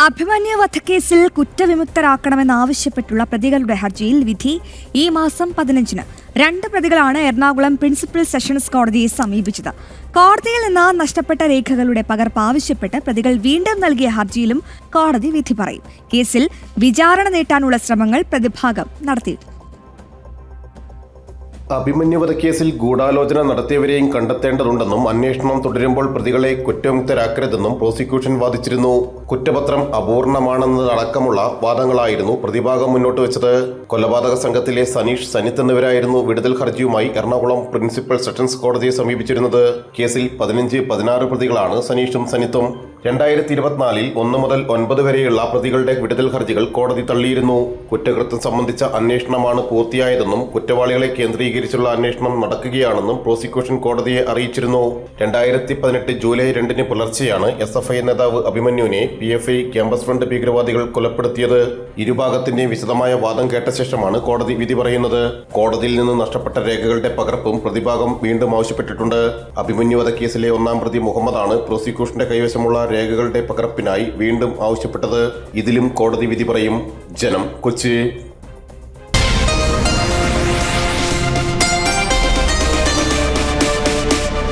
അഭിമന്യു വധക്കേസിൽ കുറ്റവിമുക്തരാക്കണമെന്നാവശ്യപ്പെട്ടുള്ള പ്രതികളുടെ ഹർജിയിൽ വിധി ഈ മാസം 15-ന്. 2 പ്രതികളാണ് എറണാകുളം പ്രിൻസിപ്പൽ സെഷൻസ് കോടതിയെ സമീപിച്ചത്. കോടതിയിൽ നിന്ന് നഷ്ടപ്പെട്ട രേഖകളുടെ പകർപ്പ് ആവശ്യപ്പെട്ട് പ്രതികൾ വീണ്ടും നൽകിയ ഹർജിയിലും കോടതി വിധി പറയും. കേസിൽ വിചാരണ നീട്ടാനുള്ള ശ്രമങ്ങൾ പ്രതിഭാഗം നടത്തിയിരുന്നു. അഭിമന്യു വധക്കേസിൽ ഗൂഢാലോചന നടത്തിയവരെയും കണ്ടെത്തേണ്ടതുണ്ടെന്നും അന്വേഷണം തുടരുമ്പോൾ പ്രതികളെ കുറ്റവിമുക്തരാക്കരുതെന്നും പ്രോസിക്യൂഷൻ വാദിച്ചിരുന്നു. കുറ്റപത്രം അപൂർണമാണെന്നതടക്കമുള്ള വാദങ്ങളായിരുന്നു പ്രതിഭാഗം മുന്നോട്ട് വെച്ചത്. കൊലപാതക സംഘത്തിലെ സനീഷ്, സനിത്ത് എന്നിവരായിരുന്നു വിടുതൽ ഹർജിയുമായി എറണാകുളം പ്രിൻസിപ്പൽ സെഷൻസ് കോടതിയെ സമീപിച്ചിരുന്നത്. കേസിൽ 15-16 പ്രതികളാണ് സനീഷും സനിത്തും. 2024 1 മുതൽ 9 വരെയുള്ള പ്രതികളുടെ വിടുതൽ ഹർജികൾ കോടതി തള്ളിയിരുന്നു. കുറ്റകൃത്യം സംബന്ധിച്ച അന്വേഷണമാണ് പൂർത്തിയായതെന്നും കുറ്റവാളികളെ കേന്ദ്രീകരിച്ചുള്ള അന്വേഷണം നടക്കുകയാണെന്നും പ്രോസിക്യൂഷൻ കോടതിയെ അറിയിച്ചിരുന്നു. 2018 ജൂലൈ 2-ന് പുലർച്ചെയാണ് SFI നേതാവ് അഭിമന്യുവിനെ PFI ക്യാമ്പസ് ഫ്രണ്ട് ഭീകരവാദികൾ കൊലപ്പെടുത്തിയത്. ഇരുഭാഗത്തിന്റെയും വിശദമായ വാദം കേട്ട ശേഷമാണ് കോടതി വിധി പറയുന്നത്. കോടതിയിൽ നിന്ന് നഷ്ടപ്പെട്ട രേഖകളുടെ പകർപ്പും പ്രതിഭാഗം വീണ്ടും ആവശ്യപ്പെട്ടിട്ടുണ്ട്. അഭിമന്യു വധക്കേസിലെ 1-ാം പ്രതി മുഹമ്മദാണ് പ്രോസിക്യൂഷന്റെ കൈവശമുള്ള രേഖകളുടെ പകർപ്പിനായി വീണ്ടും ആവശ്യപ്പെട്ടത്. ഇതിലും കോടതി വിധി പറയും. ജനം, കൊച്ചി.